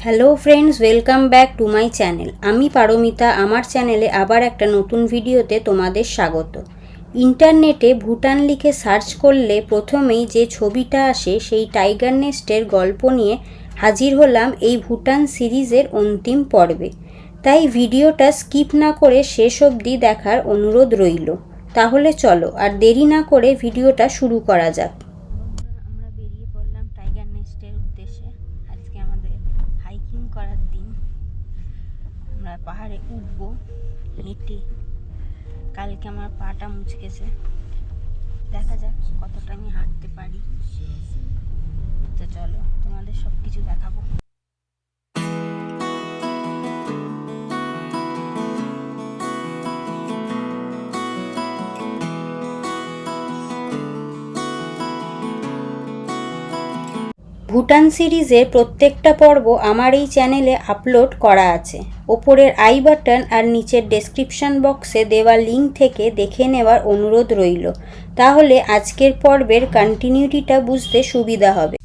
Hello friends, welcome back to my channel. আমি পারমিতা। আমার চ্যানেলে আবার একটা নতুন ভিডিওতে তোমাদের স্বাগত। ইন্টারনেটে ভুটান লিখে সার্চ করলে প্রথমেই যে ছবিটা আসে সেই টাইগার নেস্টের গল্প নিয়ে হাজির হলাম এই ভুটান সিরিজের অন্তিম পর্বে। তাই ভিডিওটা স্কিপ না করে শেষ অবধি দেখার অনুরোধ রইল। তাহলে চলো আর দেরি না করে ভিডিওটা শুরু করা যাক। আমরা বেরিয়ে পড়লাম টাইগার নেস্টের উদ্দেশ্যে। আজকে আমাদের হাইকিং করার দিন। আমরা পাহাড়ে উঠবো হেঁটে। কালকে আমার পাটা মুচকেছে, দেখা যাক কতটা আমি হাঁটতে পারি। তো চলো তোমাদের সব কিছু দেখাবো। ভুটান সিরিজের প্রত্যেকটা পর্ব আমার এই চ্যানেলে আপলোড করা আছে। ওপরের আই বাটন আর নিচের ডেসক্রিপশন বক্সে দেওয়া লিঙ্ক থেকে দেখে নেওয়ার অনুরোধ রইল। তাহলে আজকের পর্বের কন্টিনিউটিটা বুঝতে সুবিধা হবে।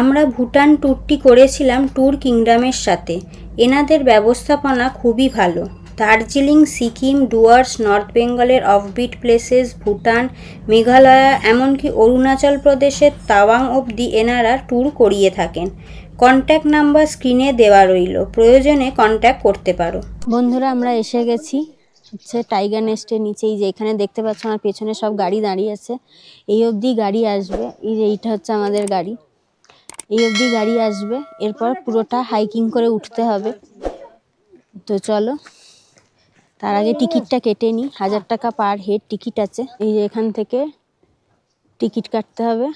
আমরা ভুটান ট্যুরটি করেছিলাম ট্যুর কিংডমের সাথে। এনাদের ব্যবস্থাপনা খুবই ভালো। দার্জিলিং, সিকিম, ডুয়ার্স, নর্থ বেঙ্গলের অফবিট প্লেসেস, ভুটান, মেঘালয়া, এমনকি অরুণাচল প্রদেশের তাওয়াং অবধি এনারা ট্যুর করিয়ে থাকেন। কন্ট্যাক্ট নাম্বার স্ক্রিনে দেওয়া রইল, প্রয়োজনে কন্ট্যাক্ট করতে পারো। বন্ধুরা, আমরা এসে গেছি টাইগার নেস্টের নিচেই। যে এখানে দেখতে পাচ্ছ আমার পেছনে সব গাড়ি দাঁড়িয়ে আছে। এই অবধি গাড়ি আসবে। এইটা হচ্ছে আমাদের গাড়ি। এই অবধি গাড়ি আসবে, এরপর পুরোটা হাইকিং করে উঠতে হবে। তো চলো, তার আগে টিকিটটা কেটে নিই। 1000 টাকা পার হেড টিকিট আছে। এই যে এখান থেকে টিকিট কাটতে হবে।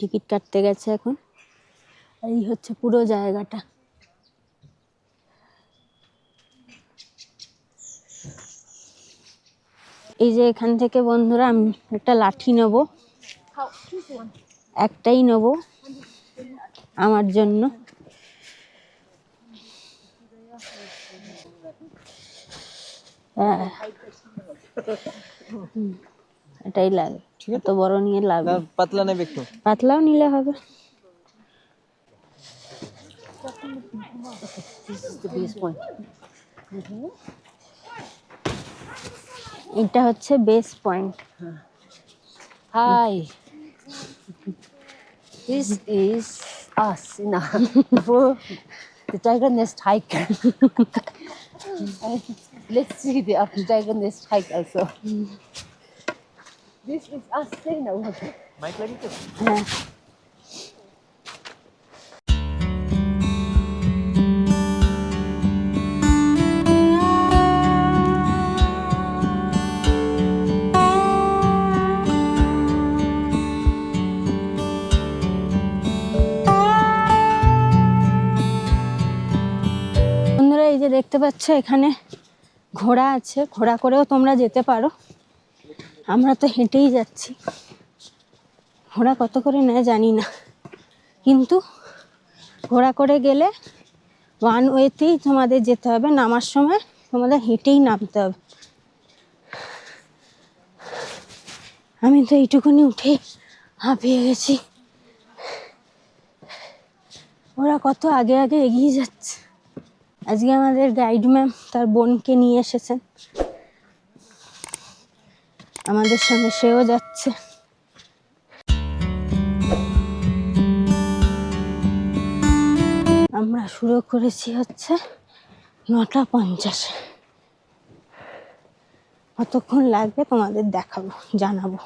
টিকিট কাটতে গেছে এখন। এই হচ্ছে পুরো জায়গাটা। এই যে এখান থেকে বন্ধুরা আমি একটা লাঠি নেব, একটাই নেব আমার জন্য। এটাই লাগে, এত বড় নিয়ে লাগবে। পাতলা নেবে একটু? পাতলাও নিলে হবে। এটা হচ্ছে base point. Hi, this is us for the Tiger Nest hike. Let's see the after Tiger Nest hike also. This is us staying now. Mic like this? বন্ধুরা, এই যে দেখতে পাচ্ছ এখানে ঘোড়া আছে। ঘোড়া করেও তোমরা যেতে পারো। আমরা তো হেঁটেই যাচ্ছি। ঘোড়া কত করে নেয় জানি না, কিন্তু ঘোড়া করে গেলে ওয়ান ওয়েতেই তোমাদের যেতে হবে। নামার সময় তোমাদের হেঁটেই নামতে হবে। আমি তো এইটুকুনি উঠে হাঁপিয়ে গেছি। ওরা কত আগে আগে এগিয়ে যাচ্ছে। আজকে আমাদের গাইড ম্যাম তার বোনকে নিয়ে এসেছেন আমাদের সঙ্গে, সেও যাচ্ছে। আমরা শুরু করেছি হচ্ছে 9:50। কতক্ষণ লাগবে তোমাদের দেখাবো, জানাবো।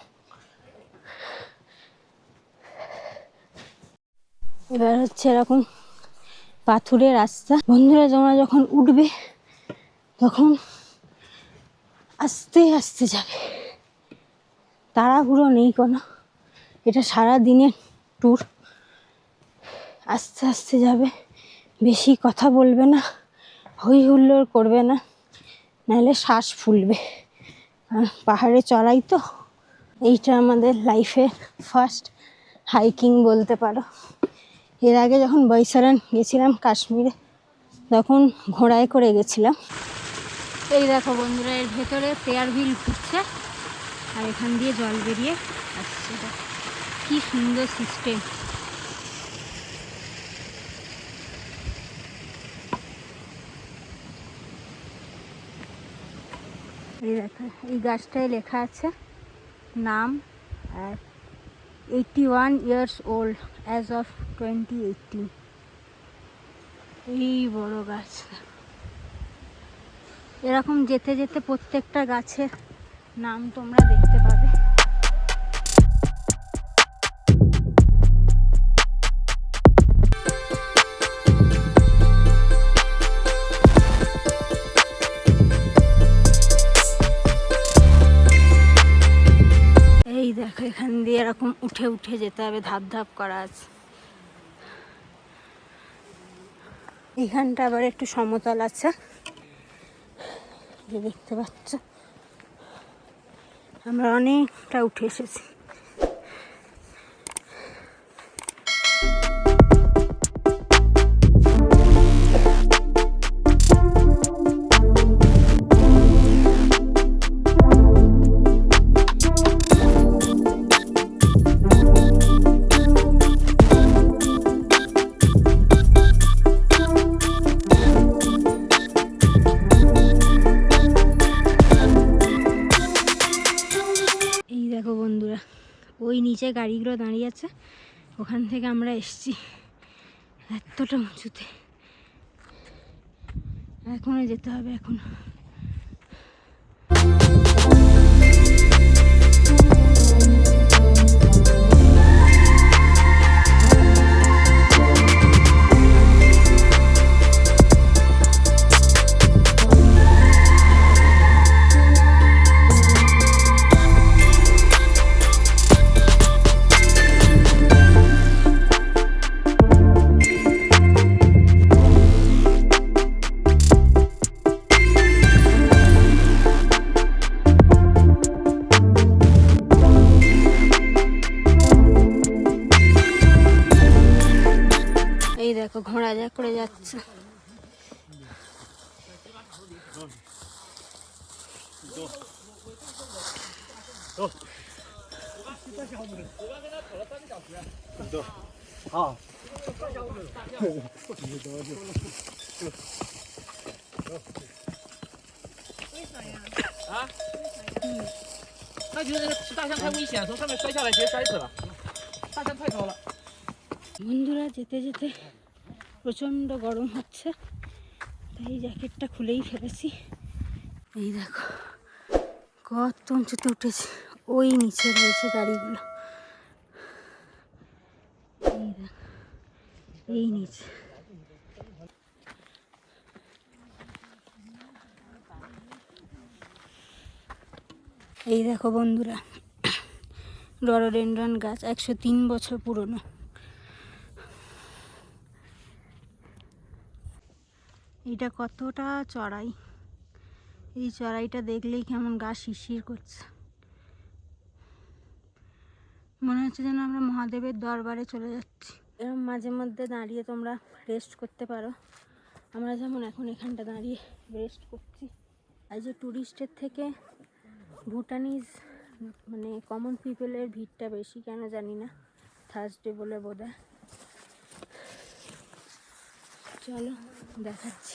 এবার হচ্ছে এরকম পাথুরে রাস্তা। বন্ধুরা, তোমরা যখন উঠবে তখন আস্তে আস্তে যাবে, তাড়াহুড়ো নেই কোনো। এটা সারা দিনের ট্যুর। আস্তে আস্তে যাবে, বেশি কথা বলবে না, হই হুল্লোড় করবে না, নাহলে শ্বাস ফুলবে। আর পাহাড়ে চড়াই তো, এইটা আমাদের লাইফে ফার্স্ট হাইকিং বলতে পারো। এর আগে যখন বৈশারান গেছিলাম কাশ্মীরে, তখন ঘোড়ায় করে গেছিলাম। এই দেখো বন্ধুরা, এর ভেতরে পেয়ার হুইল ঘুরছে আর এখান দিয়ে জল বেরিয়ে আসছে। কি সুন্দর সিস্টেম। এই দেখো, এই গাছটায় লেখা আছে নাম, আর 81 years old as of 2018। এই বড় গাছ। এরকম যেতে যেতে প্রত্যেকটা গাছের নাম তোমরা দেখতে পাবে। এই দেখো, এখান দিয়ে এরকম উঠে উঠে যেতে হবে, ধাপ ধাপ করা আছে। এখানটা আবার একটু সমতল আছে, যে দেখতে পাচ্ছ। আমরা অনেকটা উঠে এসেছি। এই দেখো বন্ধুরা, ওই নিচে গাড়িগুলো দাঁড়িয়ে আছে, ওখান থেকে আমরা এসছি এতটা উঁচুতে। এখনো যেতে হবে এখনো। এই দেখো, ঘোড়া যা করে যাচ্ছে।他觉得骑大象太危险，从上面摔下来直接摔死了。大象太高了。 বন্ধুরা, যেতে যেতে প্রচণ্ড গরম হচ্ছে, তাই জ্যাকেটটা খুলেই ফেলেছি। এই দেখো কত উঁচুতে উঠেছি, ওই নিচে রয়েছে গাড়িগুলো। এই দেখো, এই নিচে। এই দেখো বন্ধুরা, রডোডেনড্রন গাছ 103 বছর পুরনো। এটা কতটা চড়াই, এই চড়াইটা দেখলেই কেমন গা শিরশির করছে। মনে হচ্ছে যেন আমরা মহাদেবের দরবারে চলে যাচ্ছি। এরকম মাঝে মধ্যে দাঁড়িয়ে তোমরা রেস্ট করতে পারো। আমরা যেমন এখন এখানটা দাঁড়িয়ে রেস্ট করছি। আর যে ট্যুরিস্টের থেকে ভুটানিজ মানে কমন পিপলের ভিড়টা বেশি, কেন জানি না, থার্সডে বলে বোধহয়। চলো দেখাচ্ছি।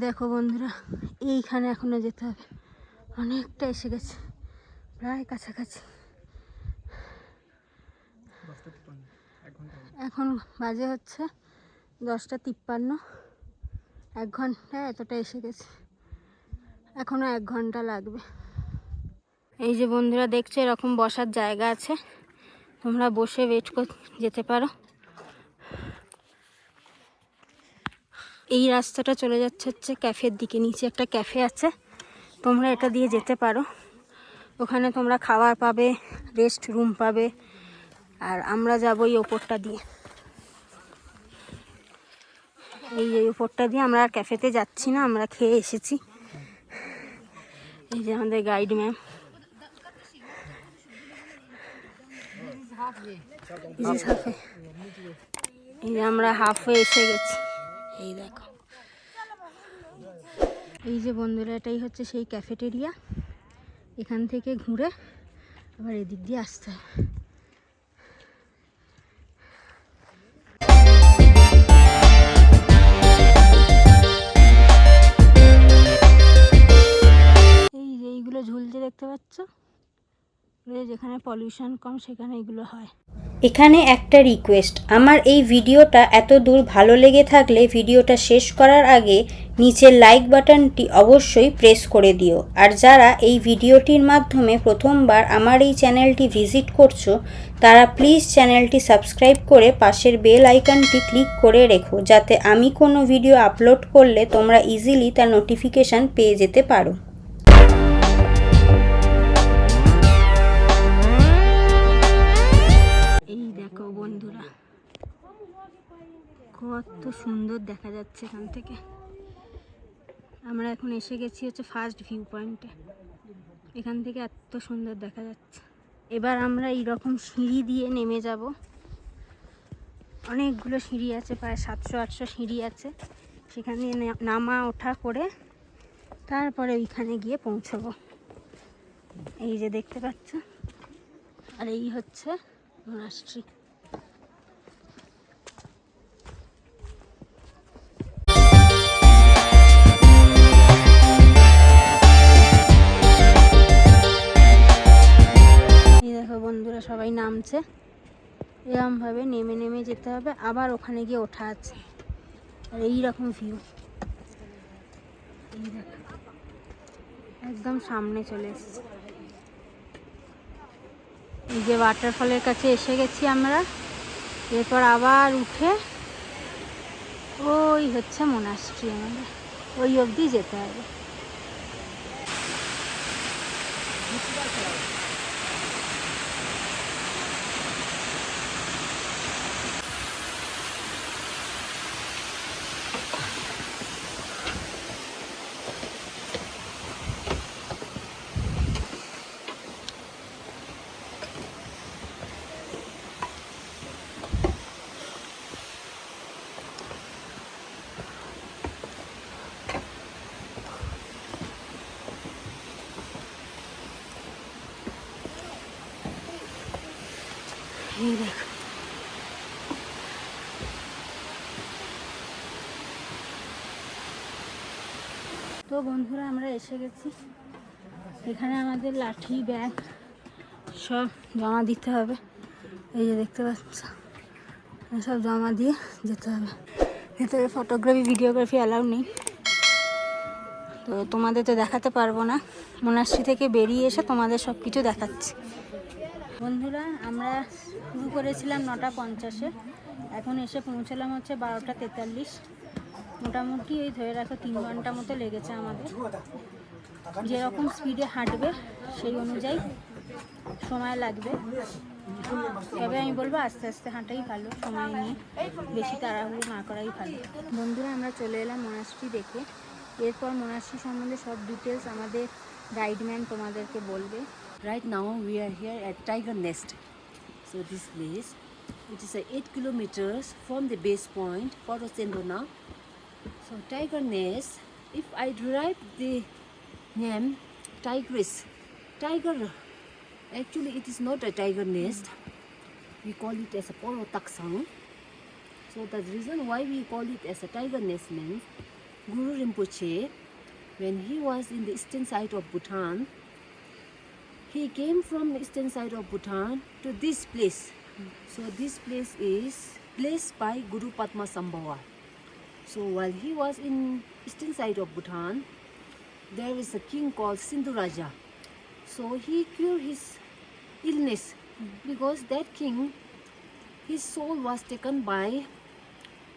দেখো বন্ধুরা, এইখানে এখনো যেতে হবে, অনেকটা এসে গেছে, প্রায় কাছাকাছি। এখন বাজে হচ্ছে 10:53, 1 ঘন্টায় এতটা এসে গেছে, এখনো 1 ঘন্টা লাগবে। এই যে বন্ধুরা দেখছো, এরকম বসার জায়গা আছে, তোমরা বসে ওয়েট করে যেতে পারো। এই রাস্তাটা চলে যাচ্ছে হচ্ছে ক্যাফের দিকে। নিচে একটা ক্যাফে আছে, তোমরা এটা দিয়ে যেতে পারো। ওখানে তোমরা খাবার পাবে, রেস্ট রুম পাবে। আর আমরা যাবো এই ওপরটা দিয়ে। এই ওপরটা দিয়ে আমরা আর ক্যাফেতে যাচ্ছি না, আমরা খেয়ে এসেছি। এই যে আমাদের গাইড ম্যাম। এই যে আমরা হাফওয়ে এসে গেছি। এই দেখো, এই যে বন্ধুরা, এটাই হচ্ছে সেই ক্যাফেটেরিয়া। এখান থেকে ঘুরে আবার এদিক দিয়ে আসতে হবে। এই যে এইগুলো ঝুলতে দেখতে পাচ্ছ, যেখানে পলিউশন কম সেখানে এগুলো হয়। এখানে একটা রিকোয়েস্ট, আমার এই ভিডিওটা এত দূর ভালো লেগে থাকলে ভিডিওটা শেষ করার আগে নিচের লাইক বাটনটি অবশ্যই প্রেস করে দিও। আর যারা এই ভিডিওটির মাধ্যমে প্রথমবার আমার এই চ্যানেলটি ভিজিট করছো, তারা প্লিজ চ্যানেলটি সাবস্ক্রাইব করে পাশের বেল আইকনটি ক্লিক করে রেখো, যাতে আমি কোনো ভিডিও আপলোড করলে তোমরা ইজিলি তার নোটিফিকেশান পেয়ে যেতে পারো। এই দেখো বন্ধুরা, কত সুন্দর দেখা যাচ্ছে এখান থেকে। আমরা এখন এসে গেছি হচ্ছে ফার্স্ট ভিউ পয়েন্টে। এখান থেকে এত সুন্দর দেখা যাচ্ছে। এবার আমরা এইরকম সিঁড়ি দিয়ে নেমে যাব। অনেকগুলো সিঁড়ি আছে, প্রায় 700-800 সিঁড়ি আছে। সেখানে নামা ওঠা করে তারপরে ওইখানে গিয়ে পৌঁছবো। এই যে দেখতে পাচ্ছ, আর এই হচ্ছে মোনাস্ট্রি। এই দেখো বন্ধুরা, সবাই নামছে। এরকমভাবে নেমে নেমে যেতে হবে, আবার ওখানে গিয়ে ওঠা আছে। আর এইরকম ভিউ, এই দেখো একদম সামনে চলে এসেছে। এই যে ওয়াটারফলের কাছে এসে গেছি আমরা। এরপর আবার উঠে ওই হচ্ছে মোনাস্ট্রি, আমাদের ওই অবধি যেতে হবে। এই দেখো, তো বন্ধুরা আমরা এসে গেছি। এখানে আমাদের লাঠি, ব্যাগ সব জমা দিতে হবে। এই যে দেখতে পাচ্ছ, সব জমা দিয়ে যেতে হবে। ভেতরে ফটোগ্রাফি, ভিডিওগ্রাফি অ্যালাউ নেই, তো তোমাদের তো দেখাতে পারবো না। মোনাস্ট্রি থেকে বেরিয়ে এসে তোমাদের সব কিছু দেখাচ্ছি। বন্ধুরা, আমরা শুরু করেছিলাম 9:50-এ, এখন এসে পৌঁছলাম হচ্ছে 12:43। মোটামুটি ওই ধরে রাখো 3 ঘন্টা মতো লেগেছে আমাদের। যেরকম স্পিডে হাঁটবে সেই অনুযায়ী সময় লাগবে, তবে আমি বলবো আস্তে আস্তে হাঁটাই ভালো, সময় নিয়ে বেশি তাড়াহুড়ো না করাই ভালো। বন্ধুরা, আমরা চলে এলাম মোনাস্ট্রি দেখে। এরপর মোনাস্ট্রি সম্বন্ধে সব ডিটেলস আমাদের গাইডম্যান তোমাদেরকে বলবে। Right now we are here at Tiger Nest. So this place, it is 8 kilometers from the base point, Porosendona. So Tiger Nest, if I derive the name Tigris, tiger, actually it is not a tiger nest. We call it as a Porotaksang. So the reason why we call it as a tiger nest means Guru Rinpoche, when he was in the eastern side of Bhutan, he came from the eastern side of Bhutan to this place. So this place is blessed by Guru Padmasambhava. So while he was in eastern side of Bhutan, there is a king called Sindhuraja. So he cured his illness because that king, his soul was taken by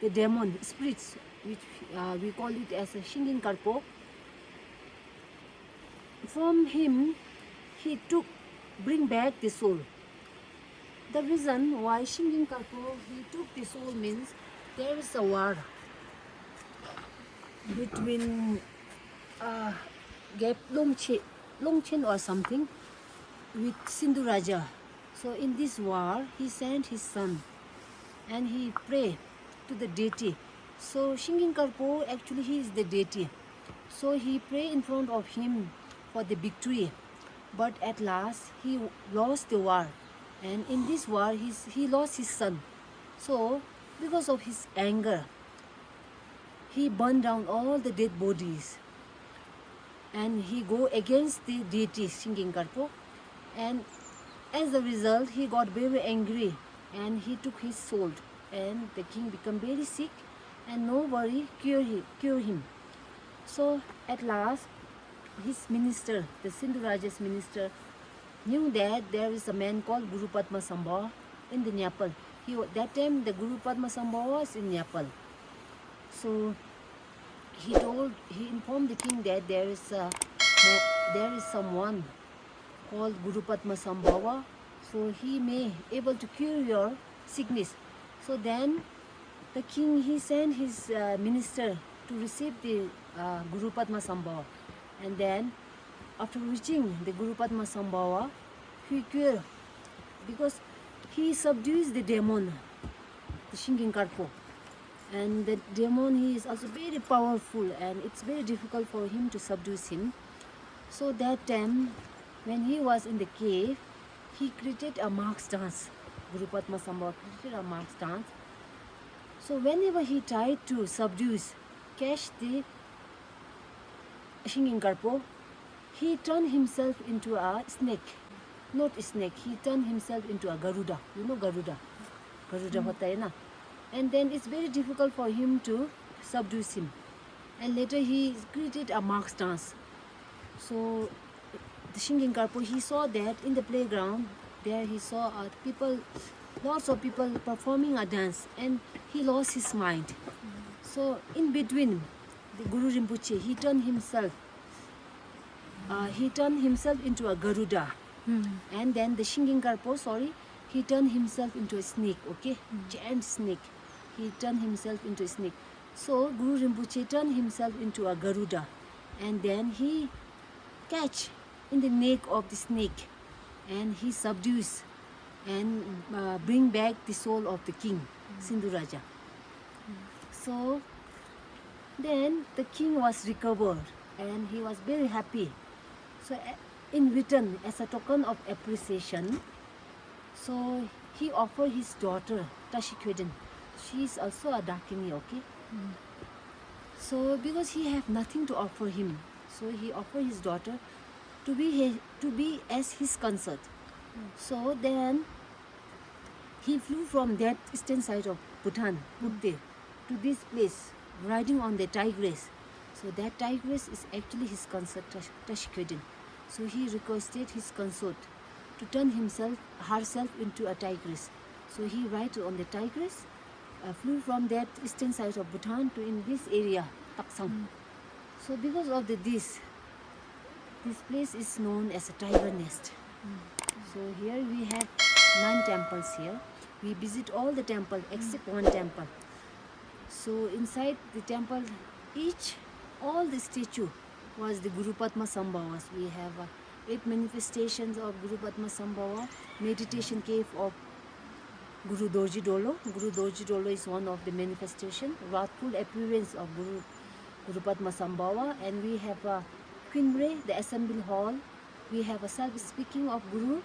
the demon spirits which we call it as a Shingin Karpo. From him, he bring back the soul. The reason why Shingin Karpo he took the soul means there is a war between Gap Longchen or something with Sindhu Raja. So in this war, he sent his son and he prayed to the deity. So Shingin Karpo actually he is the deity. So he prayed in front of him for the victory. But at last he lost the war. And in this war he lost his son. So because of his anger, he burned down all the dead bodies. And he go against the deity Shingin Karpo. And as a result, he got very angry and he took his soul. And the king became very sick and nobody cure him. So at last, his minister, the Sindhu Raja's minister, knew that there is a man called Guru Padmasambhava in the Nepal. That time the Guru Padmasambhava was in Nepal. So he informed the king that there is someone called Guru Padmasambhava, so he may able to cure your sickness. So then the king he sent his minister to receive the Guru Padmasambhava, and then after reaching the Guru Padmasambhava, he cured because he subdues the demon, the Shingin Karpo. And the demon he is also very powerful and it's very difficult for him to subdue him. So that time when he was in the cave, he created a marks dance. Guru Padmasambhava created a marks dance. So whenever he tried to catch the Shingin Karpo, he turned himself into a snake. Not a snake, he turned himself into a Garuda. You know Garuda? Garuda hota hai na? And then it's very difficult for him to subdue him. And later he created a marks dance. So the Shingin Karpo, he saw that in the playground, there he saw lots of people performing a dance, and he lost his mind. So in between, the Guru Rinpoche, he turned himself into a Garuda. And then the Shingin Karpo, he turned himself into a snake, okay? Giant snake. He turned himself into a snake. So Guru Rinpoche turned himself into a Garuda. And then he catch in the neck of the snake. And he subdues and bring back the soul of the king, Sindhu Raja. So then the king was recovered and he was very happy. So in return, as a token of appreciation, so he offered his daughter, Tashikwedan. She is also a Dakini, okay? So because he have nothing to offer him, so he offered his daughter to be as his consort. So then he flew from that eastern side of Bhutan, Pugte, to this place, riding on the tigress. So that tigress is actually his consort, Tashikwedan. So he requested his consort to turn herself into a tigress. So he ride on the tigress, flew from that eastern side of Bhutan to in this area, Taksang. So because of this place is known as a tiger nest. So here we have 9 temples here. We visit all the temples except one temple. So inside the temple, all the statue was the Guru Padmasambhavas. We have 8 manifestations of Guru Padmasambhava, meditation cave of Guru Dorji Dolo. Guru Dorji Dolo is one of the manifestation, wrathful appearance of Guru Padmasambhava, and we have a Queenbrae, the assembly hall. We have a self-speaking of Guru.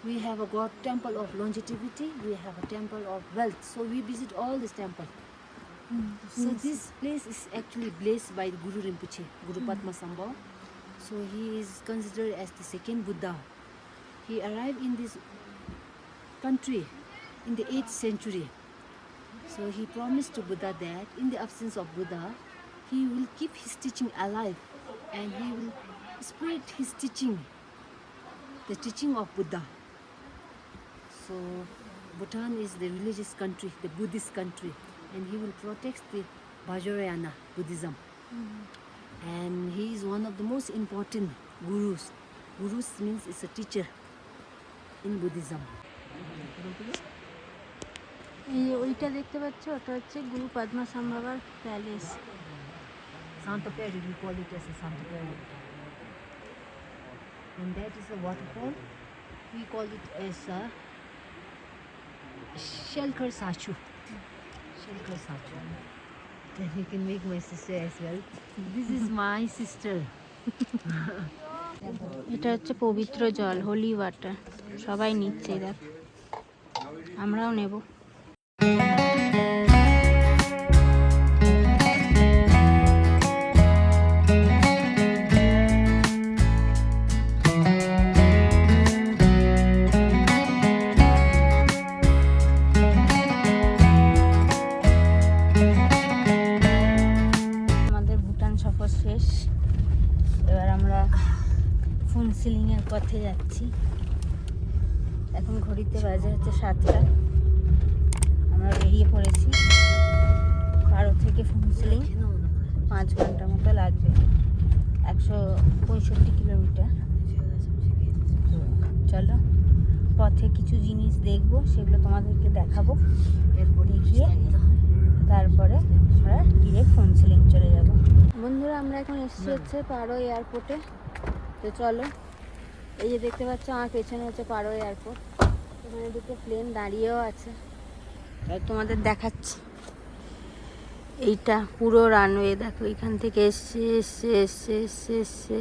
We have a God temple of longevity. We have a temple of wealth. So we visit all this temple. So this place is actually blessed by Guru Rinpoche, Guru Padmasambhava. So he is considered as the second Buddha. He arrived in this country in the 8th century. So he promised to Buddha that in the absence of Buddha, he will keep his teaching alive and he will spread his teaching, the teaching of Buddha. So Bhutan is the religious country, the Buddhist country, and he will protect the Vajrayana Buddhism. And he is one of the most important gurus. Gurus means it's a teacher in Buddhism. এই যে ওইটা দেখতে পাচ্ছ, ওটা হচ্ছে গুরু পদ্মসম্ভবার palace. Santaperi, we call it as a Santaperi. And that is a waterfall. We call it as a Shelkar Sachu. Shelkar Sachu. Then you can make my sister as well. This is my sister. এটা হচ্ছে পবিত্র জল, Holi water. সবাই নিচ্ছে, দেখ আমরাও নেব। আমাদের ভুটান সফর শেষ। এবার আমরা ফুনসিলিংয়ের পথে যাচ্ছি। এখন ঘড়িতে বাজে হচ্ছে 7টা। আমরা বেরিয়ে পড়েছি। পারো থেকে ফুনসিলিং 5 ঘন্টা মতো লাগবে, 165 কিলোমিটার। তো চলো, পথে কিছু জিনিস দেখবো, সেগুলো তোমাদেরকে দেখাবো। দেখিয়ে তারপরে আমরা ডিরেক্ট ফুনসিলিং চলে যাব। বন্ধুরা, আমরা এখন এসেছি হচ্ছে পারো এয়ারপোর্টে। তো চলো, এই যে দেখতে পাচ্ছ আমার পেছনে হচ্ছে পারো এয়ারপোর্ট। এখানে দুটো প্লেন দাঁড়িয়েও আছে, তোমাদের দেখাচ্ছি। এইটা পুরো রানওয়ে, দেখো এখান থেকে এসছে এসছে এসছে এসছে এসছে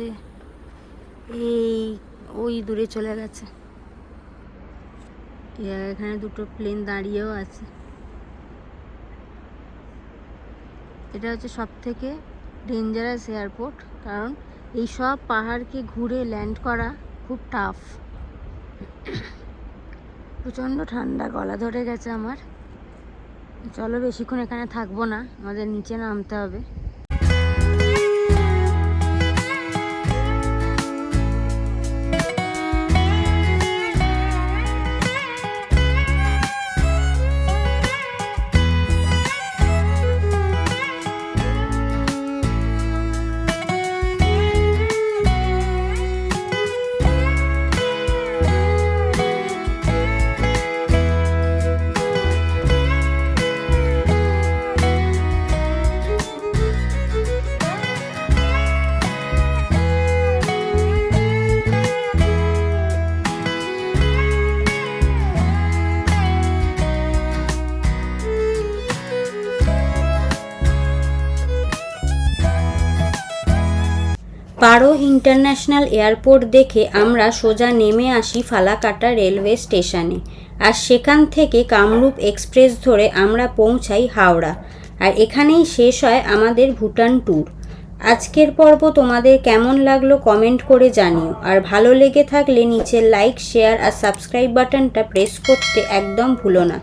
এই ওই দূরে চলে গেছে। এখানে দুটো প্লেন দাঁড়িয়েও আছে। এটা হচ্ছে সব থেকে ডেঞ্জারাস এয়ারপোর্ট, কারণ এই সব পাহাড়কে ঘুরে ল্যান্ড করা খুব টাফ। প্রচণ্ড ঠান্ডা, গলা ধরে গেছে আমার। চলো, বেশিক্ষণ এখানে থাকবো না, আমাদের নিচে নামতে হবে। পারো ইন্টারন্যাশনাল এয়ারপোর্ট দেখে আমরা সোজা নেমে আসি ফালাকাটা রেলওয়ে স্টেশনে। আর সেখান থেকে কামরূপ এক্সপ্রেস ধরে আমরা পৌঁছাই হাওড়া। আর এখানেই শেষ হয় আমাদের ভুটান ট্যুর। আজকের পর্ব তোমাদের কেমন লাগলো কমেন্ট করে জানিও। আর ভালো লেগে থাকলে নিচে লাইক, শেয়ার আর সাবস্ক্রাইব বাটনটা প্রেস করতে একদম ভুলো না।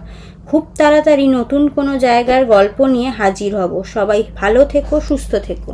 খুব তাড়াতাড়ি নতুন কোনো জায়গার গল্প নিয়ে হাজির হব। সবাই ভালো থেকো, সুস্থ থেকো।